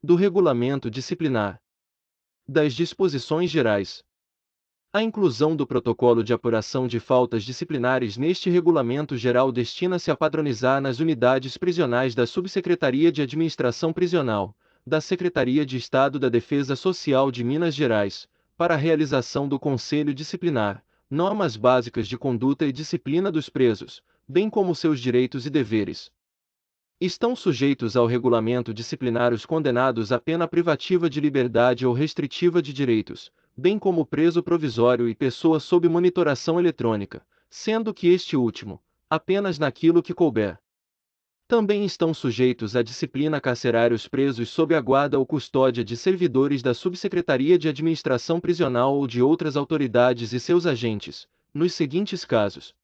do Regulamento Disciplinar, das Disposições Gerais. A inclusão do protocolo de apuração de faltas disciplinares neste regulamento geral destina-se a padronizar nas unidades prisionais da Subsecretaria de Administração Prisional, da Secretaria de Estado da Defesa Social de Minas Gerais, para a realização do Conselho Disciplinar, normas básicas de conduta e disciplina dos presos, bem como seus direitos e deveres. Estão sujeitos ao regulamento disciplinar os condenados à pena privativa de liberdade ou restritiva de direitos, bem como preso provisório e pessoa sob monitoração eletrônica, sendo que este último, apenas naquilo que couber. Também estão sujeitos à disciplina carcerária os presos sob a guarda ou custódia de servidores da Subsecretaria de Administração Prisional ou de outras autoridades e seus agentes, nos seguintes casos: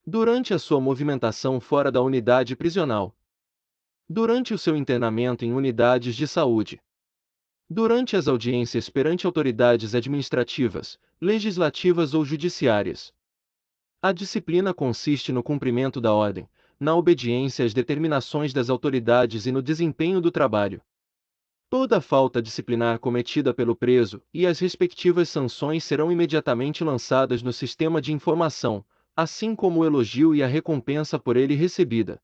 durante a sua movimentação fora da unidade prisional, durante o seu internamento em unidades de saúde, durante as audiências perante autoridades administrativas, legislativas ou judiciárias. A disciplina consiste no cumprimento da ordem, na obediência às determinações das autoridades e no desempenho do trabalho. Toda falta disciplinar cometida pelo preso e as respectivas sanções serão imediatamente lançadas no sistema de informação, assim como o elogio e a recompensa por ele recebida.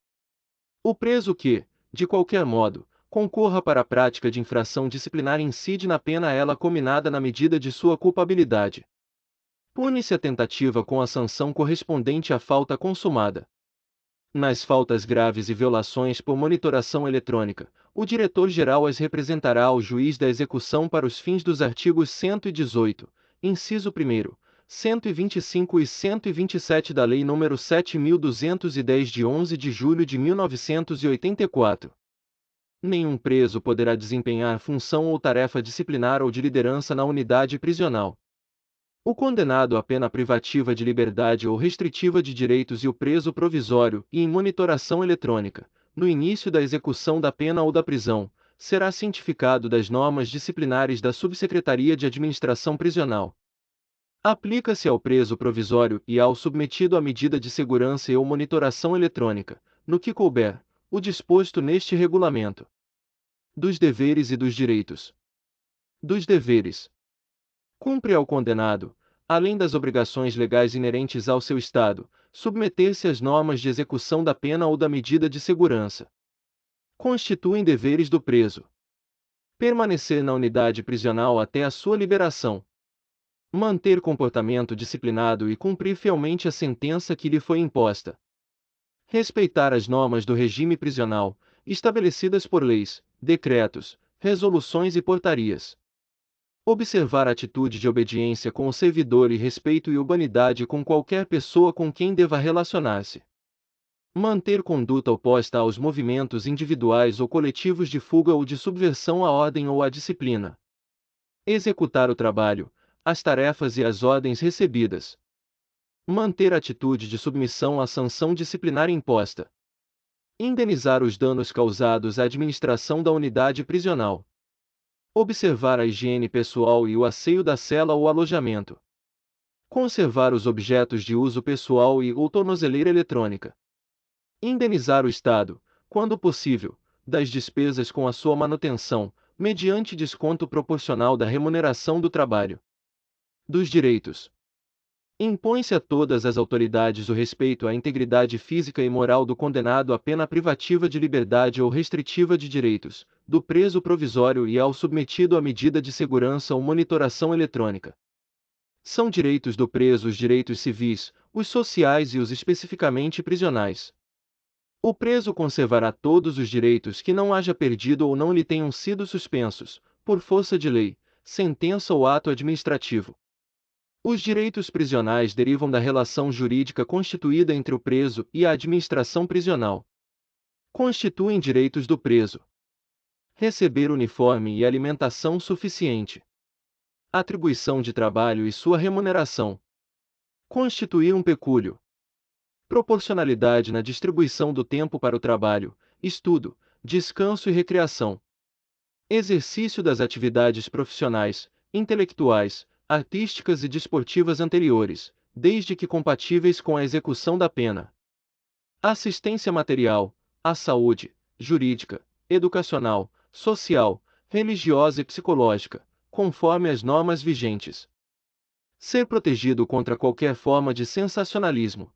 O preso que, de qualquer modo, concorra para a prática de infração disciplinar incide na pena a ela cominada na medida de sua culpabilidade. Pune-se a tentativa com a sanção correspondente à falta consumada. Nas faltas graves e violações por monitoração eletrônica, o diretor-geral as representará ao juiz da execução para os fins dos artigos 118, inciso 1º, 125 e 127 da Lei nº 7.210 de 11 de julho de 1984. Nenhum preso poderá desempenhar função ou tarefa disciplinar ou de liderança na unidade prisional. O condenado à pena privativa de liberdade ou restritiva de direitos e o preso provisório e em monitoração eletrônica, no início da execução da pena ou da prisão, será cientificado das normas disciplinares da Subsecretaria de Administração Prisional. Aplica-se ao preso provisório e ao submetido à medida de segurança e ou monitoração eletrônica, no que couber, o disposto neste regulamento. Dos deveres e dos direitos. Dos deveres. Cumpre ao condenado, além das obrigações legais inerentes ao seu estado, submeter-se às normas de execução da pena ou da medida de segurança. Constituem deveres do preso: permanecer na unidade prisional até a sua liberação, manter comportamento disciplinado e cumprir fielmente a sentença que lhe foi imposta, respeitar as normas do regime prisional, estabelecidas por leis, decretos, resoluções e portarias, observar atitude de obediência com o servidor e respeito e urbanidade com qualquer pessoa com quem deva relacionar-se, manter conduta oposta aos movimentos individuais ou coletivos de fuga ou de subversão à ordem ou à disciplina, executar o trabalho, as tarefas e as ordens recebidas, manter atitude de submissão à sanção disciplinar imposta, indenizar os danos causados à administração da unidade prisional, observar a higiene pessoal e o asseio da cela ou alojamento, conservar os objetos de uso pessoal e ou tornozeleira eletrônica, indenizar o Estado, quando possível, das despesas com a sua manutenção, mediante desconto proporcional da remuneração do trabalho. Dos direitos. Impõe-se a todas as autoridades o respeito à integridade física e moral do condenado à pena privativa de liberdade ou restritiva de direitos, do preso provisório e ao submetido à medida de segurança ou monitoração eletrônica. São direitos do preso os direitos civis, os sociais e os especificamente prisionais. O preso conservará todos os direitos que não haja perdido ou não lhe tenham sido suspensos, por força de lei, sentença ou ato administrativo. Os direitos prisionais derivam da relação jurídica constituída entre o preso e a administração prisional. Constituem direitos do preso: receber uniforme e alimentação suficiente, atribuição de trabalho e sua remuneração, constituir um pecúlio, proporcionalidade na distribuição do tempo para o trabalho, estudo, descanso e recreação, exercício das atividades profissionais, intelectuais, artísticas e desportivas anteriores, desde que compatíveis com a execução da pena. Assistência material, à saúde, jurídica, educacional, social, religiosa e psicológica, conforme as normas vigentes. Ser protegido contra qualquer forma de sensacionalismo.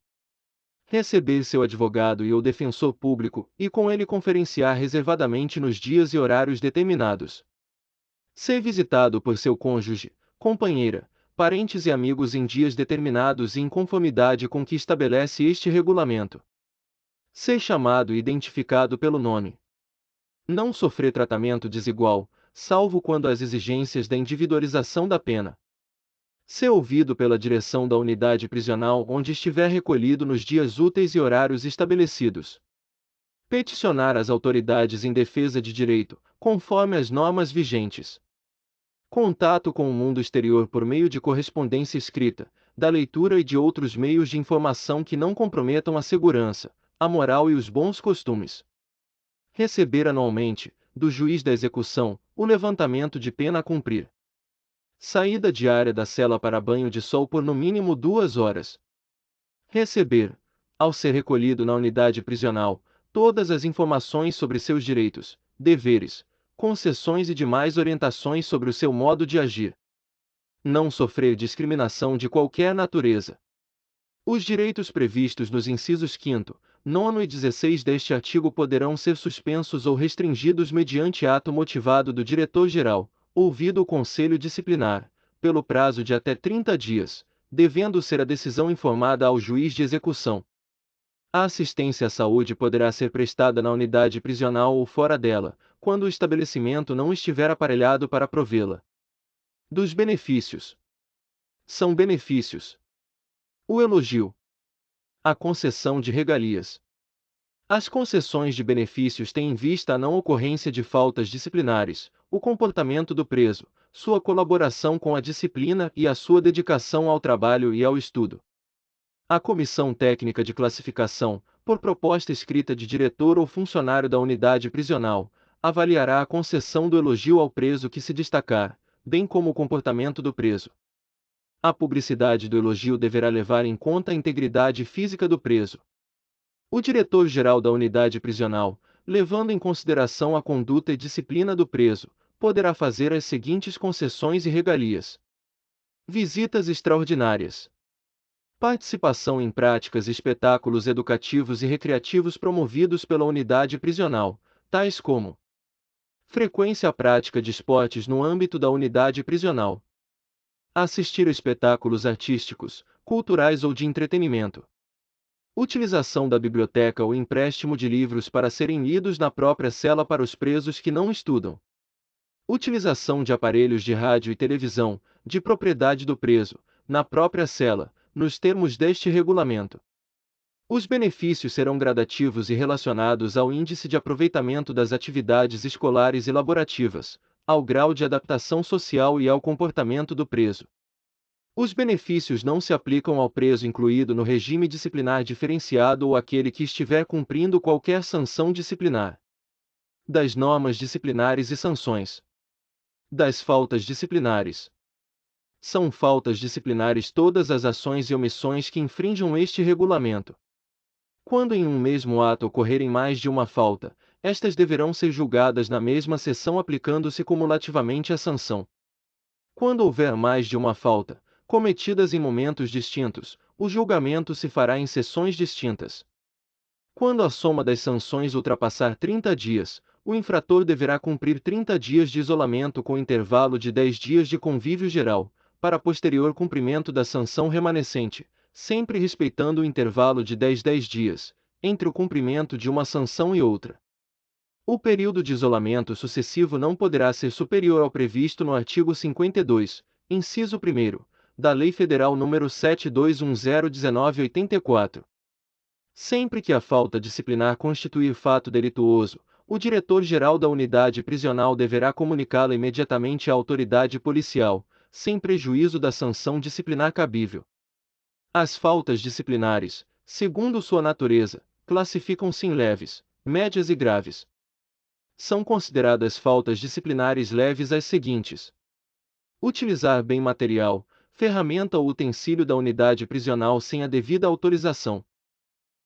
Receber seu advogado e ou defensor público, e com ele conferenciar reservadamente nos dias e horários determinados. Ser visitado por seu cônjuge, companheira, parentes e amigos em dias determinados e em conformidade com o que estabelece este regulamento. Ser chamado e identificado pelo nome. Não sofrer tratamento desigual, salvo quando as exigências da individualização da pena. Ser ouvido pela direção da unidade prisional onde estiver recolhido nos dias úteis e horários estabelecidos. Peticionar as autoridades em defesa de direito, conforme as normas vigentes. Contato com o mundo exterior por meio de correspondência escrita, da leitura e de outros meios de informação que não comprometam a segurança, a moral e os bons costumes. Receber anualmente, do juiz da execução, o levantamento de pena a cumprir. Saída diária da cela para banho de sol por no mínimo 2 horas. Receber, ao ser recolhido na unidade prisional, todas as informações sobre seus direitos, deveres, concessões e demais orientações sobre o seu modo de agir. Não sofrer discriminação de qualquer natureza. Os direitos previstos nos incisos 5º, 9º e 16 deste artigo poderão ser suspensos ou restringidos mediante ato motivado do diretor-geral, ouvido o Conselho Disciplinar, pelo prazo de até 30 dias, devendo ser a decisão informada ao juiz de execução. A assistência à saúde poderá ser prestada na unidade prisional ou fora dela, quando o estabelecimento não estiver aparelhado para provê-la. Dos benefícios. São benefícios: o elogio, a concessão de regalias. As concessões de benefícios têm em vista a não ocorrência de faltas disciplinares, o comportamento do preso, sua colaboração com a disciplina e a sua dedicação ao trabalho e ao estudo. A Comissão Técnica de Classificação, por proposta escrita de diretor ou funcionário da unidade prisional, avaliará a concessão do elogio ao preso que se destacar, bem como o comportamento do preso. A publicidade do elogio deverá levar em conta a integridade física do preso. O diretor-geral da unidade prisional, levando em consideração a conduta e disciplina do preso, poderá fazer as seguintes concessões e regalias: visitas extraordinárias, participação em práticas e espetáculos educativos e recreativos promovidos pela unidade prisional, tais como frequência à prática de esportes no âmbito da unidade prisional, assistir a espetáculos artísticos, culturais ou de entretenimento, utilização da biblioteca ou empréstimo de livros para serem lidos na própria cela para os presos que não estudam, utilização de aparelhos de rádio e televisão, de propriedade do preso, na própria cela, nos termos deste regulamento. Os benefícios serão gradativos e relacionados ao índice de aproveitamento das atividades escolares e laborativas, ao grau de adaptação social e ao comportamento do preso. Os benefícios não se aplicam ao preso incluído no regime disciplinar diferenciado ou àquele que estiver cumprindo qualquer sanção disciplinar. Das normas disciplinares e sanções. Das faltas disciplinares. São faltas disciplinares todas as ações e omissões que infringam este regulamento. Quando em um mesmo ato ocorrerem mais de uma falta, estas deverão ser julgadas na mesma sessão aplicando-se cumulativamente a sanção. Quando houver mais de uma falta, cometidas em momentos distintos, o julgamento se fará em sessões distintas. Quando a soma das sanções ultrapassar 30 dias, o infrator deverá cumprir 30 dias de isolamento com intervalo de 10 dias de convívio geral, para posterior cumprimento da sanção remanescente, sempre respeitando o intervalo de 10 dias, entre o cumprimento de uma sanção e outra. O período de isolamento sucessivo não poderá ser superior ao previsto no artigo 52, inciso 1º, da Lei Federal nº 7210/1984. Sempre que a falta disciplinar constituir fato delituoso, o diretor-geral da unidade prisional deverá comunicá-la imediatamente à autoridade policial, sem prejuízo da sanção disciplinar cabível. As faltas disciplinares, segundo sua natureza, classificam-se em leves, médias e graves. São consideradas faltas disciplinares leves as seguintes: utilizar bem material, ferramenta ou utensílio da unidade prisional sem a devida autorização.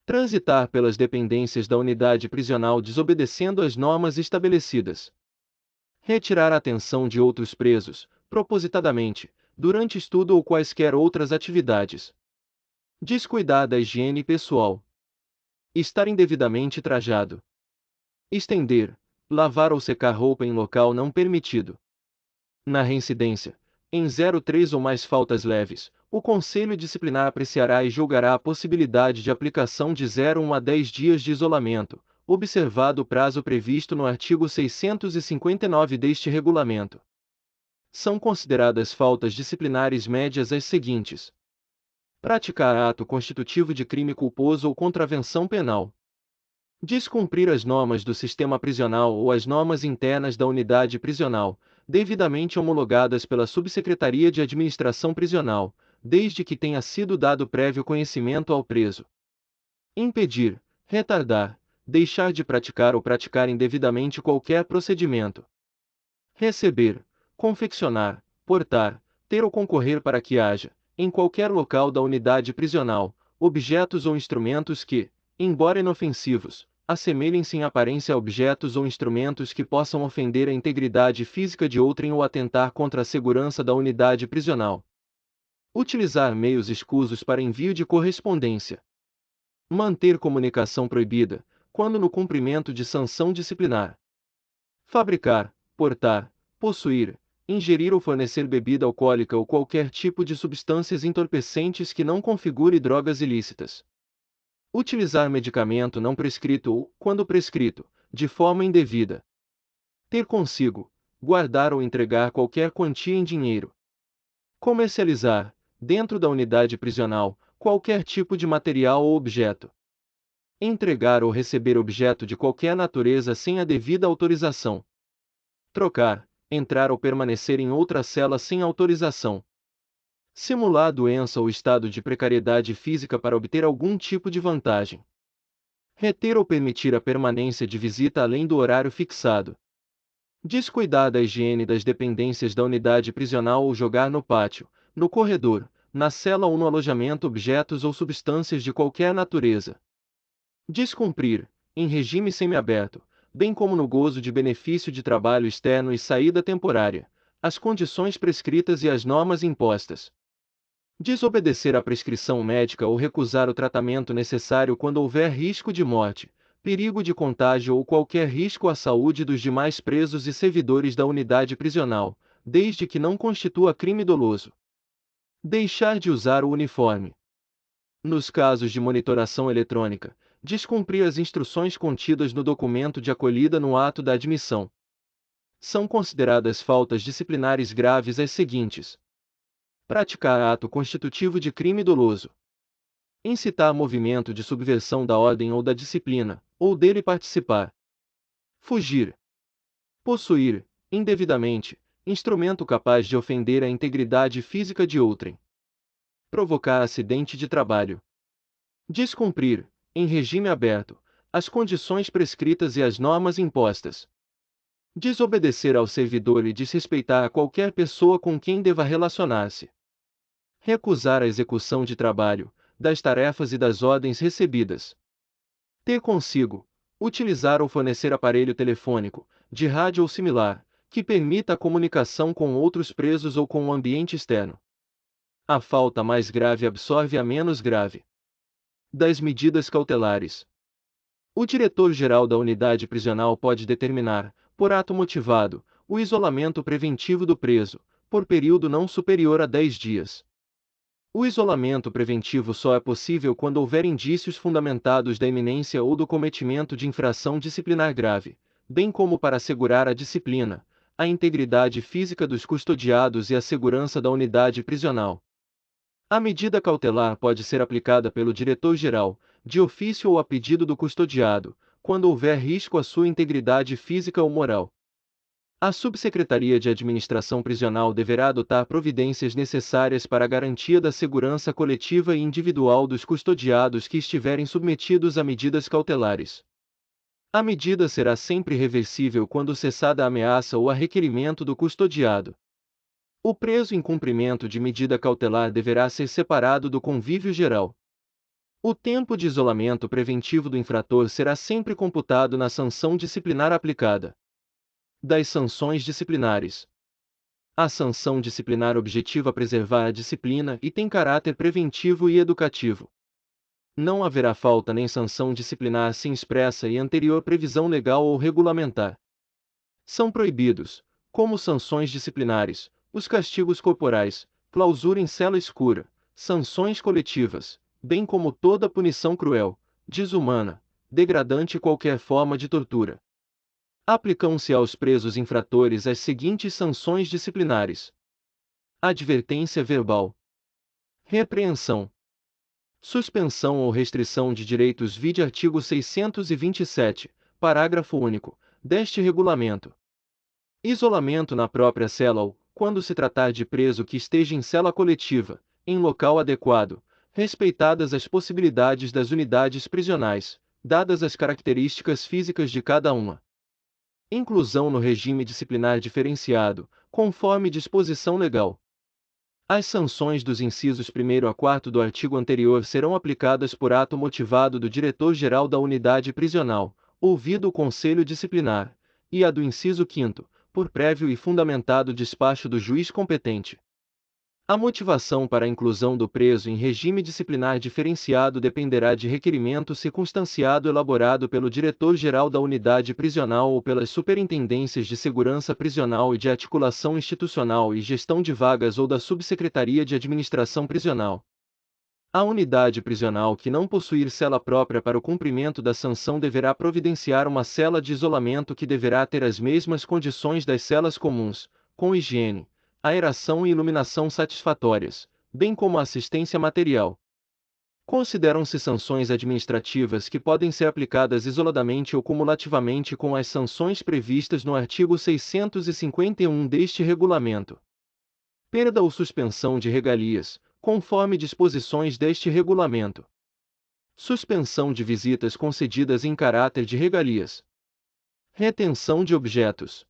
Transitar pelas dependências da unidade prisional desobedecendo as normas estabelecidas. Retirar a atenção de outros presos, propositadamente, durante estudo ou quaisquer outras atividades. Descuidar da higiene pessoal. Estar indevidamente trajado. Estender, lavar ou secar roupa em local não permitido. Na reincidência, em 03 ou mais faltas leves, o Conselho Disciplinar apreciará e julgará a possibilidade de aplicação de 0 a 10 dias de isolamento, observado o prazo previsto no artigo 659 deste regulamento. São consideradas faltas disciplinares médias as seguintes: praticar ato constitutivo de crime culposo ou contravenção penal. Descumprir as normas do sistema prisional ou as normas internas da unidade prisional, devidamente homologadas pela Subsecretaria de Administração Prisional, desde que tenha sido dado prévio conhecimento ao preso. Impedir, retardar, deixar de praticar ou praticar indevidamente qualquer procedimento. Receber, confeccionar, portar, ter ou concorrer para que haja, em qualquer local da unidade prisional, objetos ou instrumentos que, embora inofensivos, assemelhem-se em aparência a objetos ou instrumentos que possam ofender a integridade física de outrem ou atentar contra a segurança da unidade prisional. Utilizar meios escusos para envio de correspondência. Manter comunicação proibida, quando no cumprimento de sanção disciplinar. Fabricar, portar, possuir, ingerir ou fornecer bebida alcoólica ou qualquer tipo de substâncias entorpecentes que não configure drogas ilícitas. Utilizar medicamento não prescrito ou, quando prescrito, de forma indevida. Ter consigo, guardar ou entregar qualquer quantia em dinheiro. Comercializar, dentro da unidade prisional, qualquer tipo de material ou objeto. Entregar ou receber objeto de qualquer natureza sem a devida autorização. Trocar, entrar ou permanecer em outra cela sem autorização. Simular doença ou estado de precariedade física para obter algum tipo de vantagem. Reter ou permitir a permanência de visita além do horário fixado. Descuidar da higiene das dependências da unidade prisional ou jogar no pátio, no corredor, na cela ou no alojamento objetos ou substâncias de qualquer natureza. Descumprir, em regime semiaberto, bem como no gozo de benefício de trabalho externo e saída temporária, as condições prescritas e as normas impostas. Desobedecer à prescrição médica ou recusar o tratamento necessário quando houver risco de morte, perigo de contágio ou qualquer risco à saúde dos demais presos e servidores da unidade prisional, desde que não constitua crime doloso. Deixar de usar o uniforme. Nos casos de monitoração eletrônica, descumprir as instruções contidas no documento de acolhida no ato da admissão. São consideradas faltas disciplinares graves as seguintes: praticar ato constitutivo de crime doloso. Incitar movimento de subversão da ordem ou da disciplina, ou dele participar. Fugir. Possuir, indevidamente, instrumento capaz de ofender a integridade física de outrem. Provocar acidente de trabalho. Descumprir, em regime aberto, as condições prescritas e as normas impostas. Desobedecer ao servidor e desrespeitar a qualquer pessoa com quem deva relacionar-se. Recusar a execução de trabalho, das tarefas e das ordens recebidas. Ter consigo, utilizar ou fornecer aparelho telefônico, de rádio ou similar, que permita a comunicação com outros presos ou com o ambiente externo. A falta mais grave absorve a menos grave. Das medidas cautelares. O diretor-geral da unidade prisional pode determinar, por ato motivado, o isolamento preventivo do preso, por período não superior a 10 dias. O isolamento preventivo só é possível quando houver indícios fundamentados da iminência ou do cometimento de infração disciplinar grave, bem como para assegurar a disciplina, a integridade física dos custodiados e a segurança da unidade prisional. A medida cautelar pode ser aplicada pelo diretor-geral, de ofício ou a pedido do custodiado, quando houver risco à sua integridade física ou moral. A Subsecretaria de Administração Prisional deverá adotar providências necessárias para a garantia da segurança coletiva e individual dos custodiados que estiverem submetidos a medidas cautelares. A medida será sempre reversível quando cessada a ameaça ou a requerimento do custodiado. O preso em cumprimento de medida cautelar deverá ser separado do convívio geral. O tempo de isolamento preventivo do infrator será sempre computado na sanção disciplinar aplicada. Das sanções disciplinares. A sanção disciplinar objetiva preservar a disciplina e tem caráter preventivo e educativo. Não haverá falta nem sanção disciplinar sem expressa e anterior previsão legal ou regulamentar. São proibidos, como sanções disciplinares, os castigos corporais, clausura em cela escura, sanções coletivas, bem como toda punição cruel, desumana, degradante e qualquer forma de tortura. Aplicam-se aos presos infratores as seguintes sanções disciplinares: advertência verbal, repreensão, suspensão ou restrição de direitos vide artigo 627, parágrafo único, deste regulamento. Isolamento na própria cela ou, quando se tratar de preso que esteja em cela coletiva, em local adequado, respeitadas as possibilidades das unidades prisionais, dadas as características físicas de cada uma. Inclusão no regime disciplinar diferenciado, conforme disposição legal. As sanções dos incisos 1º a 4º do artigo anterior serão aplicadas por ato motivado do diretor-geral da unidade prisional, ouvido o Conselho Disciplinar, e a do inciso 5º, por prévio e fundamentado despacho do juiz competente. A motivação para a inclusão do preso em regime disciplinar diferenciado dependerá de requerimento circunstanciado elaborado pelo diretor-geral da unidade prisional ou pelas superintendências de segurança prisional e de articulação institucional e gestão de vagas ou da subsecretaria de administração prisional. A unidade prisional que não possuir cela própria para o cumprimento da sanção deverá providenciar uma cela de isolamento que deverá ter as mesmas condições das celas comuns, com higiene, aeração e iluminação satisfatórias, bem como assistência material. Consideram-se sanções administrativas que podem ser aplicadas isoladamente ou cumulativamente com as sanções previstas no artigo 651 deste regulamento. Perda ou suspensão de regalias, conforme disposições deste regulamento. Suspensão de visitas concedidas em caráter de regalias. Retenção de objetos.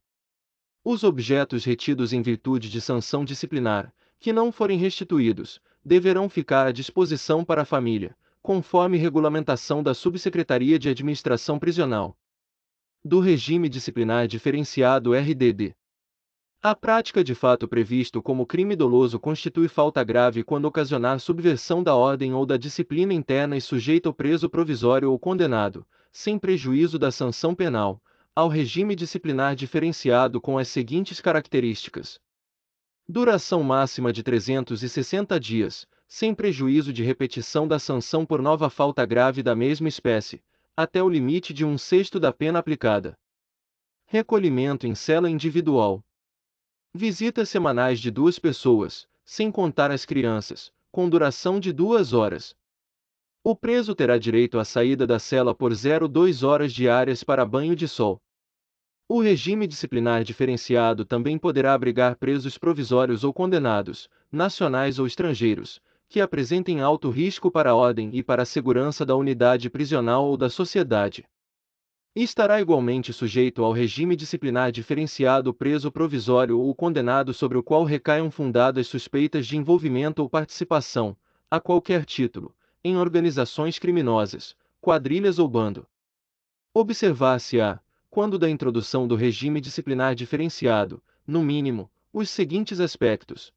Os objetos retidos em virtude de sanção disciplinar, que não forem restituídos, deverão ficar à disposição para a família, conforme regulamentação da Subsecretaria de Administração Prisional. Do Regime Disciplinar Diferenciado RDD. A prática de fato previsto como crime doloso constitui falta grave quando ocasionar subversão da ordem ou da disciplina interna e sujeita o preso provisório ou condenado, sem prejuízo da sanção penal, ao regime disciplinar diferenciado com as seguintes características: duração máxima de 360 dias, sem prejuízo de repetição da sanção por nova falta grave da mesma espécie, até o limite de 1/6 da pena aplicada. Recolhimento em cela individual. Visitas semanais de 2 pessoas, sem contar as crianças, com duração de 2 horas. O preso terá direito à saída da cela por 0,2 horas diárias para banho de sol. O regime disciplinar diferenciado também poderá abrigar presos provisórios ou condenados, nacionais ou estrangeiros, que apresentem alto risco para a ordem e para a segurança da unidade prisional ou da sociedade. Estará igualmente sujeito ao regime disciplinar diferenciado o preso provisório ou o condenado sobre o qual recaiam fundadas suspeitas de envolvimento ou participação, a qualquer título, em organizações criminosas, quadrilhas ou bando. Observar-se-á, quando da introdução do regime disciplinar diferenciado, no mínimo, os seguintes aspectos: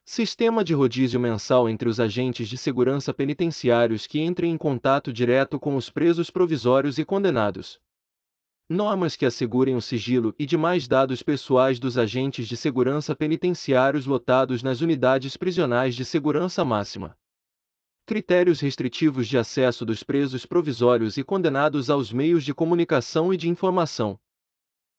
sistema de rodízio mensal entre os agentes de segurança penitenciários que entrem em contato direto com os presos provisórios e condenados. Normas que assegurem o sigilo e demais dados pessoais dos agentes de segurança penitenciários lotados nas unidades prisionais de segurança máxima. Critérios restritivos de acesso dos presos provisórios e condenados aos meios de comunicação e de informação.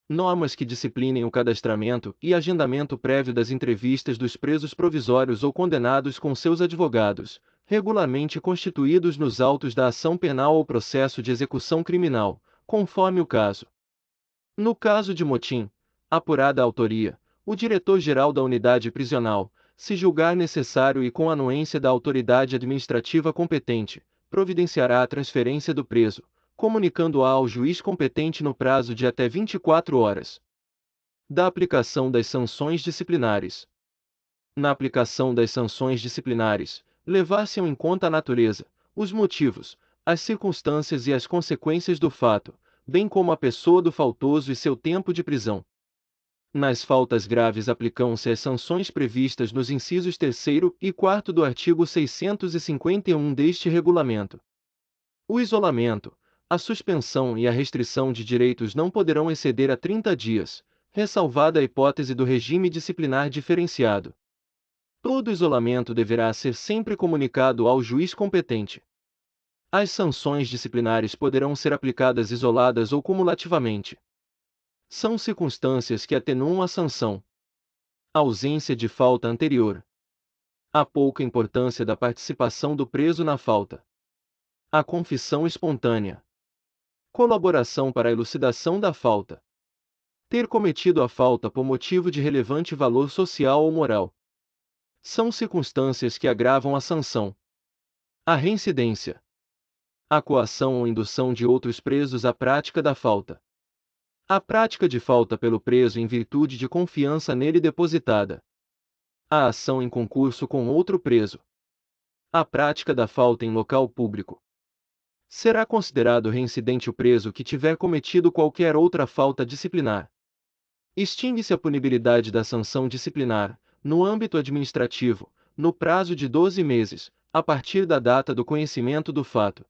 Normas que disciplinem o cadastramento e agendamento prévio das entrevistas dos presos provisórios ou condenados com seus advogados, regularmente constituídos nos autos da ação penal ou processo de execução criminal, conforme o caso. No caso de motim, apurada a autoria, o diretor-geral da unidade prisional, se julgar necessário e com anuência da autoridade administrativa competente, providenciará a transferência do preso, comunicando-a ao juiz competente no prazo de até 24 horas. Da aplicação das sanções disciplinares. Na aplicação das sanções disciplinares, levar-se-ão em conta a natureza, os motivos, as circunstâncias e as consequências do fato, bem como a pessoa do faltoso e seu tempo de prisão. Nas faltas graves aplicam-se as sanções previstas nos incisos 3º e 4º do artigo 651 deste regulamento. O isolamento, a suspensão e a restrição de direitos não poderão exceder a 30 dias, ressalvada a hipótese do regime disciplinar diferenciado. Todo isolamento deverá ser sempre comunicado ao juiz competente. As sanções disciplinares poderão ser aplicadas isoladas ou cumulativamente. São circunstâncias que atenuam a sanção. A ausência de falta anterior. A pouca importância da participação do preso na falta. A confissão espontânea. Colaboração para a elucidação da falta. Ter cometido a falta por motivo de relevante valor social ou moral. São circunstâncias que agravam a sanção. A reincidência. A coação ou indução de outros presos à prática da falta. A prática de falta pelo preso em virtude de confiança nele depositada. A ação em concurso com outro preso. A prática da falta em local público. Será considerado reincidente o preso que tiver cometido qualquer outra falta disciplinar. Extingue-se a punibilidade da sanção disciplinar, no âmbito administrativo, no prazo de 12 meses, a partir da data do conhecimento do fato.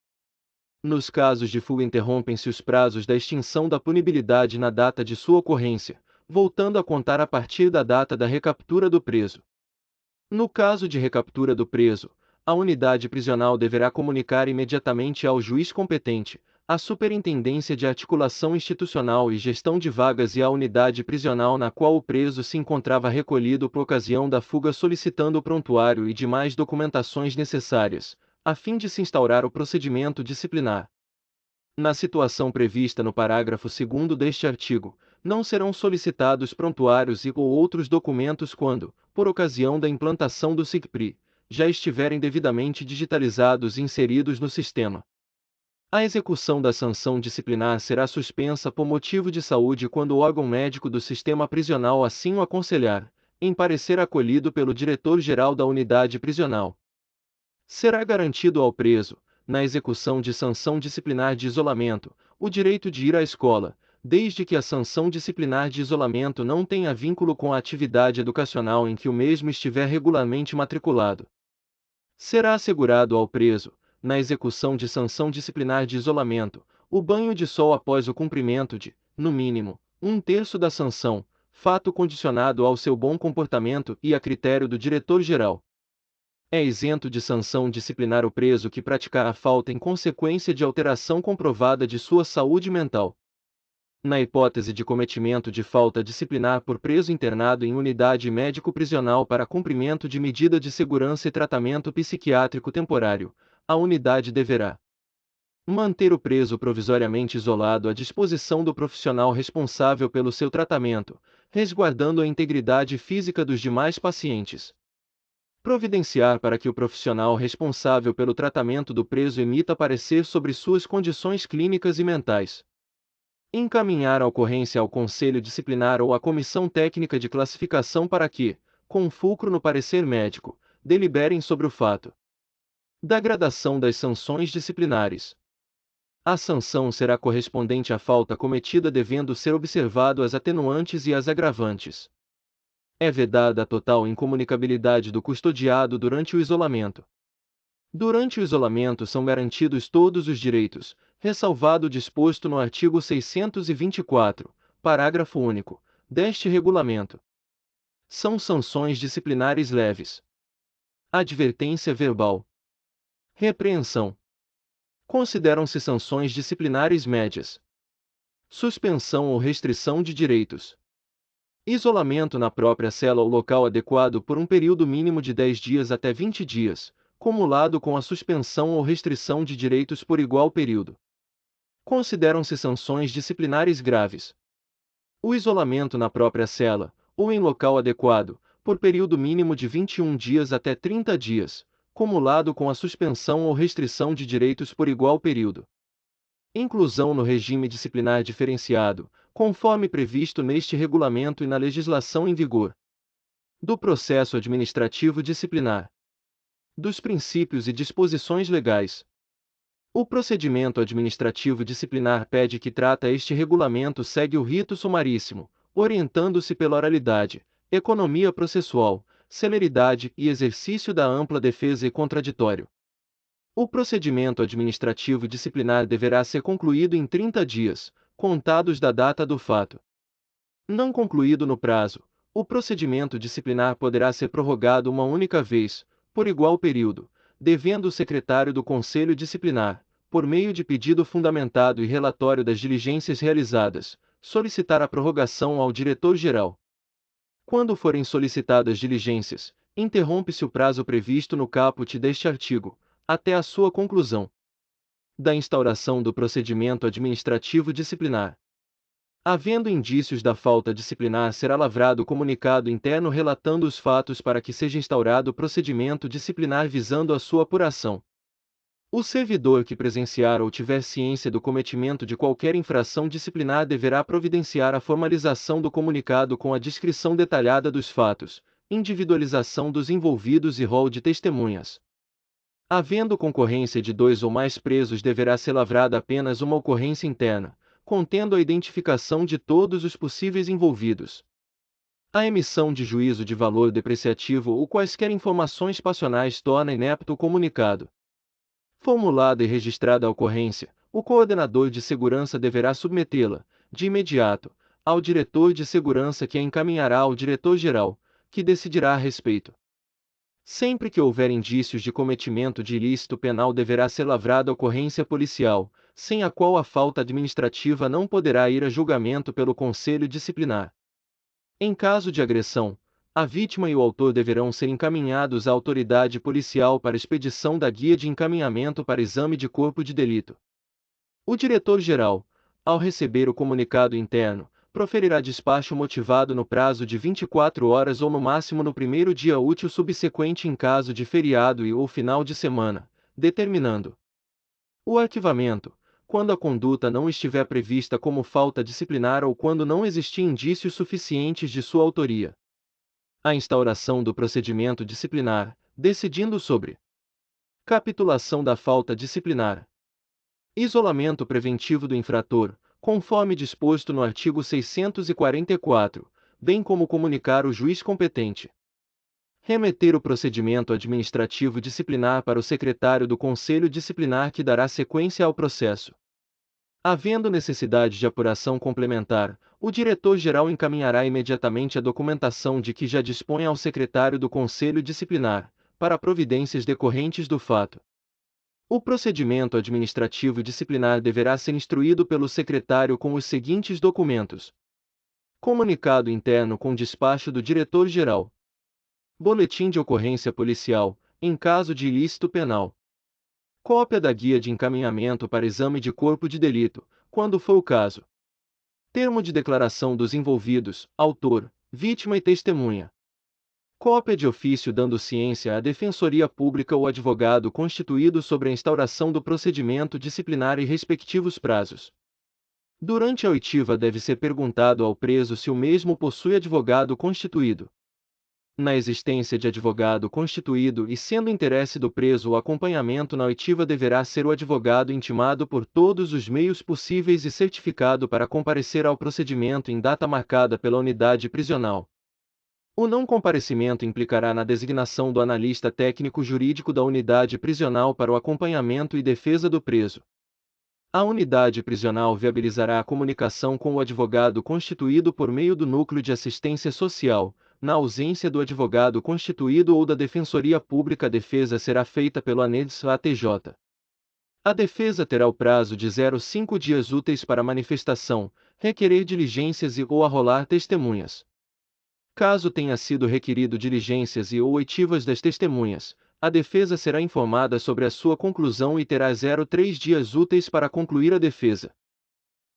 Nos casos de fuga interrompem-se os prazos da extinção da punibilidade na data de sua ocorrência, voltando a contar a partir da data da recaptura do preso. No caso de recaptura do preso, a unidade prisional deverá comunicar imediatamente ao juiz competente, à Superintendência de Articulação Institucional e Gestão de Vagas e à unidade prisional na qual o preso se encontrava recolhido por ocasião da fuga, solicitando o prontuário e demais documentações necessárias, a fim de se instaurar o procedimento disciplinar. Na situação prevista no parágrafo 2º deste artigo, não serão solicitados prontuários ou outros documentos quando, por ocasião da implantação do SICPRI, já estiverem devidamente digitalizados e inseridos no sistema. A execução da sanção disciplinar será suspensa por motivo de saúde quando o órgão médico do sistema prisional assim o aconselhar, em parecer acolhido pelo diretor-geral da unidade prisional. Será garantido ao preso, na execução de sanção disciplinar de isolamento, o direito de ir à escola, desde que a sanção disciplinar de isolamento não tenha vínculo com a atividade educacional em que o mesmo estiver regularmente matriculado. Será assegurado ao preso, na execução de sanção disciplinar de isolamento, o banho de sol após o cumprimento de, no mínimo, 1/3 da sanção, fato condicionado ao seu bom comportamento e a critério do diretor-geral. É isento de sanção disciplinar o preso que praticar a falta em consequência de alteração comprovada de sua saúde mental. Na hipótese de cometimento de falta disciplinar por preso internado em unidade médico-prisional para cumprimento de medida de segurança e tratamento psiquiátrico temporário, a unidade deverá manter o preso provisoriamente isolado à disposição do profissional responsável pelo seu tratamento, resguardando a integridade física dos demais pacientes. Providenciar para que o profissional responsável pelo tratamento do preso emita parecer sobre suas condições clínicas e mentais. Encaminhar a ocorrência ao Conselho Disciplinar ou à Comissão Técnica de Classificação para que, com fulcro no parecer médico, deliberem sobre o fato da gradação das sanções disciplinares. A sanção será correspondente à falta cometida, devendo ser observado as atenuantes e as agravantes. É vedada a total incomunicabilidade do custodiado durante o isolamento. Durante o isolamento são garantidos todos os direitos, ressalvado o disposto no artigo 624, parágrafo único, deste regulamento. São sanções disciplinares leves. Advertência verbal. Repreensão. Consideram-se sanções disciplinares médias. Suspensão ou restrição de direitos. Isolamento na própria cela ou local adequado por um período mínimo de 10 dias até 20 dias, cumulado com a suspensão ou restrição de direitos por igual período. Consideram-se sanções disciplinares graves. O isolamento na própria cela, ou em local adequado, por período mínimo de 21 dias até 30 dias, cumulado com a suspensão ou restrição de direitos por igual período. Inclusão no regime disciplinar diferenciado, conforme previsto neste regulamento e na legislação em vigor. Do processo administrativo disciplinar. Dos princípios e disposições legais. O procedimento administrativo disciplinar pede que trata este regulamento segue o rito sumaríssimo, orientando-se pela oralidade, economia processual, celeridade e exercício da ampla defesa e contraditório. O procedimento administrativo disciplinar deverá ser concluído em 30 dias, contados da data do fato. Não concluído no prazo, o procedimento disciplinar poderá ser prorrogado uma única vez, por igual período, devendo o secretário do Conselho Disciplinar, por meio de pedido fundamentado e relatório das diligências realizadas, solicitar a prorrogação ao diretor-geral. Quando forem solicitadas diligências, interrompe-se o prazo previsto no caput deste artigo, até a sua conclusão. Da instauração do procedimento administrativo disciplinar. Havendo indícios da falta disciplinar, será lavrado comunicado interno relatando os fatos para que seja instaurado procedimento disciplinar visando a sua apuração. O servidor que presenciar ou tiver ciência do cometimento de qualquer infração disciplinar deverá providenciar a formalização do comunicado com a descrição detalhada dos fatos, individualização dos envolvidos e rol de testemunhas. Havendo concorrência de 2 ou mais presos, deverá ser lavrada apenas uma ocorrência interna, contendo a identificação de todos os possíveis envolvidos. A emissão de juízo de valor depreciativo ou quaisquer informações passionais torna inepto o comunicado. Formulada e registrada a ocorrência, o coordenador de segurança deverá submetê-la, de imediato, ao diretor de segurança, que a encaminhará ao diretor-geral, que decidirá a respeito. Sempre que houver indícios de cometimento de ilícito penal, deverá ser lavrada ocorrência policial, sem a qual a falta administrativa não poderá ir a julgamento pelo Conselho Disciplinar. Em caso de agressão, a vítima e o autor deverão ser encaminhados à autoridade policial para expedição da guia de encaminhamento para exame de corpo de delito. O diretor-geral, ao receber o comunicado interno, proferirá despacho motivado no prazo de 24 horas ou no máximo no primeiro dia útil subsequente em caso de feriado e ou final de semana, determinando o arquivamento, quando a conduta não estiver prevista como falta disciplinar ou quando não existir indícios suficientes de sua autoria. A instauração do procedimento disciplinar, decidindo sobre capitulação da falta disciplinar, isolamento preventivo do infrator, conforme disposto no artigo 644, bem como comunicar o juiz competente. Remeter o procedimento administrativo disciplinar para o secretário do Conselho Disciplinar, que dará sequência ao processo. Havendo necessidade de apuração complementar, o diretor-geral encaminhará imediatamente a documentação de que já dispõe ao secretário do Conselho Disciplinar, para providências decorrentes do fato. O procedimento administrativo disciplinar deverá ser instruído pelo secretário com os seguintes documentos: comunicado interno com despacho do diretor-geral, boletim de ocorrência policial, em caso de ilícito penal, cópia da guia de encaminhamento para exame de corpo de delito, quando for o caso, termo de declaração dos envolvidos, autor, vítima e testemunha, cópia de ofício dando ciência à Defensoria Pública ou advogado constituído sobre a instauração do procedimento disciplinar e respectivos prazos. Durante a oitiva deve ser perguntado ao preso se o mesmo possui advogado constituído. Na existência de advogado constituído e sendo interesse do preso o acompanhamento na oitiva, deverá ser o advogado intimado por todos os meios possíveis e certificado para comparecer ao procedimento em data marcada pela unidade prisional. O não comparecimento implicará na designação do analista técnico-jurídico da unidade prisional para o acompanhamento e defesa do preso. A unidade prisional viabilizará a comunicação com o advogado constituído por meio do Núcleo de Assistência Social. Na ausência do advogado constituído ou da Defensoria Pública, a defesa será feita pelo ANEDS-ATJ. A defesa terá o prazo de 0,5 dias úteis para manifestação, requerer diligências e ou arrolar testemunhas. Caso tenha sido requerido diligências e ou oitivas das testemunhas, a defesa será informada sobre a sua conclusão e terá 0,3 dias úteis para concluir a defesa.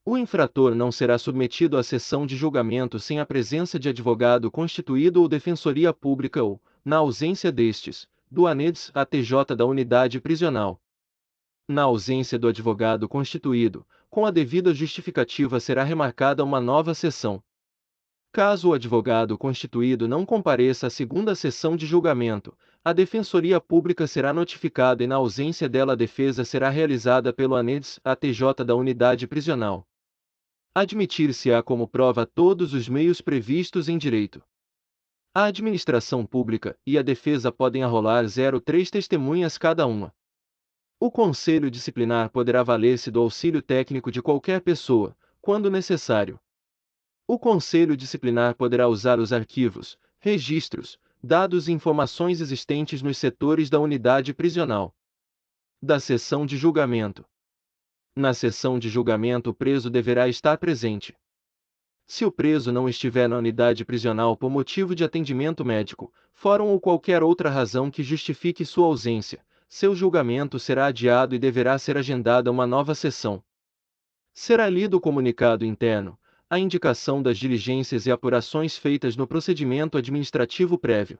O infrator não será submetido à sessão de julgamento sem a presença de advogado constituído ou Defensoria Pública ou, na ausência destes, do ANEDS-ATJ da unidade prisional. Na ausência do advogado constituído, com a devida justificativa será remarcada uma nova sessão. Caso o advogado constituído não compareça à segunda sessão de julgamento, a Defensoria Pública será notificada e, na ausência dela, a defesa será realizada pelo ANEDS-ATJ da unidade prisional. Admitir-se-á como prova todos os meios previstos em direito. A administração pública e a defesa podem arrolar 0,3 testemunhas cada uma. O Conselho Disciplinar poderá valer-se do auxílio técnico de qualquer pessoa, quando necessário. O Conselho Disciplinar poderá usar os arquivos, registros, dados e informações existentes nos setores da unidade prisional. Da sessão de julgamento. Na sessão de julgamento, o preso deverá estar presente. Se o preso não estiver na unidade prisional por motivo de atendimento médico, fórum ou qualquer outra razão que justifique sua ausência, seu julgamento será adiado e deverá ser agendada uma nova sessão. Será lido o comunicado interno, a indicação das diligências e apurações feitas no procedimento administrativo prévio.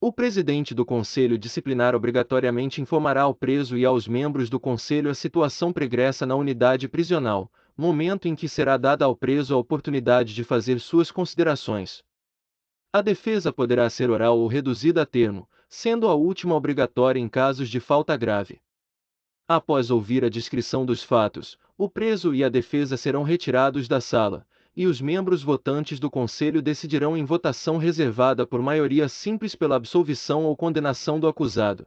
O presidente do Conselho Disciplinar obrigatoriamente informará ao preso e aos membros do Conselho a situação pregressa na unidade prisional, momento em que será dada ao preso a oportunidade de fazer suas considerações. A defesa poderá ser oral ou reduzida a termo, sendo a última obrigatória em casos de falta grave. Após ouvir a descrição dos fatos, o preso e a defesa serão retirados da sala, e os membros votantes do Conselho decidirão em votação reservada por maioria simples pela absolvição ou condenação do acusado.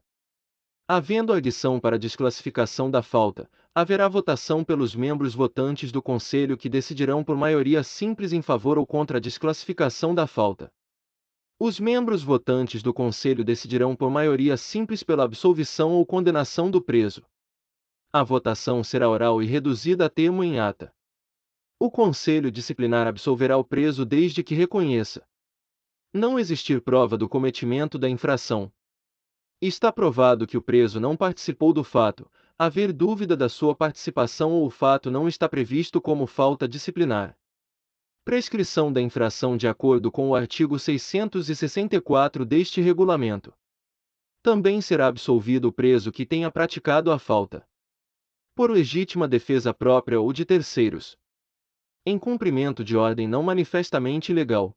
Havendo adição para desclassificação da falta, haverá votação pelos membros votantes do Conselho que decidirão por maioria simples em favor ou contra a desclassificação da falta. Os membros votantes do Conselho decidirão por maioria simples pela absolvição ou condenação do preso. A votação será oral e reduzida a termo em ata. O Conselho Disciplinar absolverá o preso desde que reconheça não existir prova do cometimento da infração. Está provado que o preso não participou do fato, haver dúvida da sua participação ou o fato não está previsto como falta disciplinar. Prescrição da infração de acordo com o artigo 664 deste regulamento. Também será absolvido o preso que tenha praticado a falta por legítima defesa própria ou de terceiros, em cumprimento de ordem não manifestamente ilegal,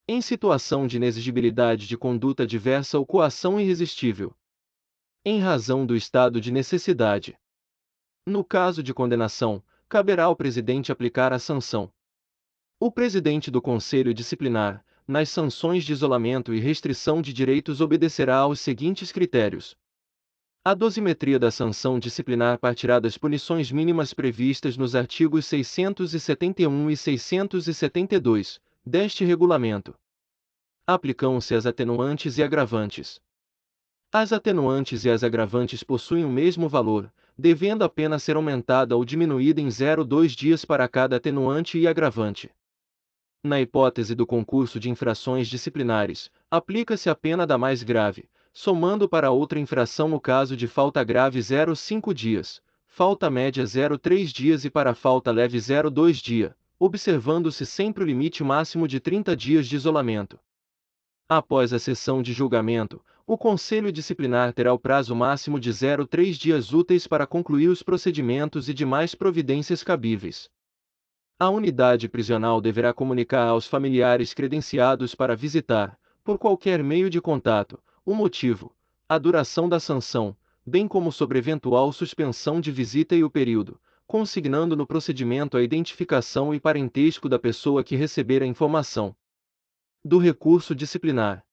em situação de inexigibilidade de conduta diversa ou coação irresistível, em razão do estado de necessidade. No caso de condenação, caberá ao presidente aplicar a sanção. O presidente do Conselho Disciplinar, nas sanções de isolamento e restrição de direitos, obedecerá aos seguintes critérios. A dosimetria da sanção disciplinar partirá das punições mínimas previstas nos artigos 671 e 672 deste regulamento. Aplicam-se as atenuantes e agravantes. As atenuantes e as agravantes possuem o mesmo valor, devendo a pena ser aumentada ou diminuída em 0,2 dias para cada atenuante e agravante. Na hipótese do concurso de infrações disciplinares, aplica-se a pena da mais grave, somando para outra infração no caso de falta grave 0,5 dias, falta média 0,3 dias e para falta leve 0,2 dia, observando-se sempre o limite máximo de 30 dias de isolamento. Após a sessão de julgamento, o Conselho Disciplinar terá o prazo máximo de 0,3 dias úteis para concluir os procedimentos e demais providências cabíveis. A unidade prisional deverá comunicar aos familiares credenciados para visitar, por qualquer meio de contato, o motivo, a duração da sanção, bem como sobre eventual suspensão de visita e o período, consignando no procedimento a identificação e parentesco da pessoa que receber a informação. Do recurso disciplinar.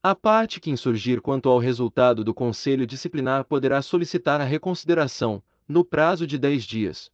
A parte que insurgir quanto ao resultado do Conselho Disciplinar poderá solicitar a reconsideração, no prazo de 10 dias.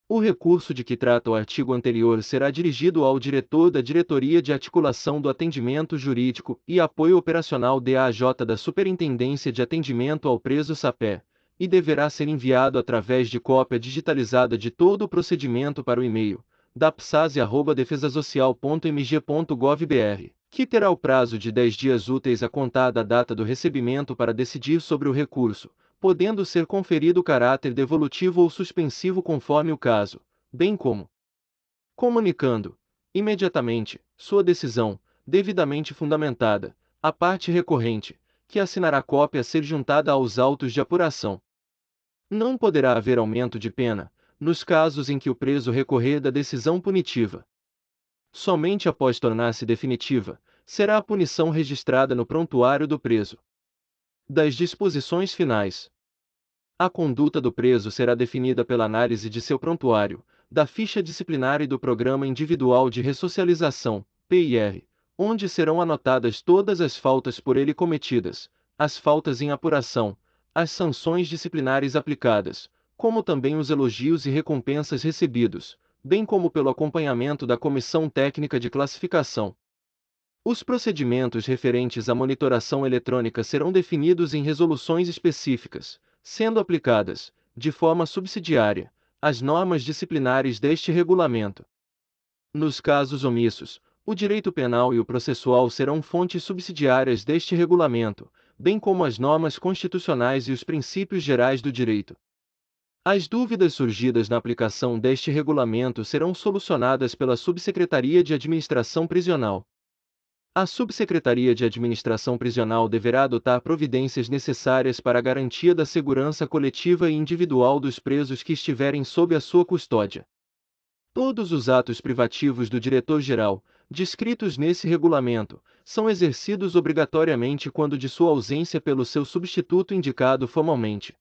O recurso de que trata o artigo anterior será dirigido ao diretor da Diretoria de Articulação do Atendimento Jurídico e Apoio Operacional DAJ da Superintendência de Atendimento ao Preso SAPE, e deverá ser enviado através de cópia digitalizada de todo o procedimento para o e-mail dapsase@defesasocial.mg.gov.br, que terá o prazo de 10 dias úteis a contar da data do recebimento para decidir sobre o recurso, podendo ser conferido caráter devolutivo ou suspensivo conforme o caso, bem como comunicando, imediatamente, sua decisão, devidamente fundamentada, à parte recorrente, que assinará cópia a ser juntada aos autos de apuração. Não poderá haver aumento de pena, nos casos em que o preso recorrer da decisão punitiva. Somente após tornar-se definitiva, será a punição registrada no prontuário do preso. Das disposições finais. A conduta do preso será definida pela análise de seu prontuário, da ficha disciplinar e do Programa Individual de Ressocialização, PIR, onde serão anotadas todas as faltas por ele cometidas, as faltas em apuração, as sanções disciplinares aplicadas, como também os elogios e recompensas recebidos, bem como pelo acompanhamento da Comissão Técnica de Classificação. Os procedimentos referentes à monitoração eletrônica serão definidos em resoluções específicas, sendo aplicadas, de forma subsidiária, as normas disciplinares deste regulamento. Nos casos omissos, o direito penal e o processual serão fontes subsidiárias deste regulamento, bem como as normas constitucionais e os princípios gerais do direito. As dúvidas surgidas na aplicação deste regulamento serão solucionadas pela Subsecretaria de Administração Prisional. A Subsecretaria de Administração Prisional deverá adotar providências necessárias para a garantia da segurança coletiva e individual dos presos que estiverem sob a sua custódia. Todos os atos privativos do diretor-geral, descritos nesse regulamento, são exercidos obrigatoriamente quando de sua ausência pelo seu substituto indicado formalmente.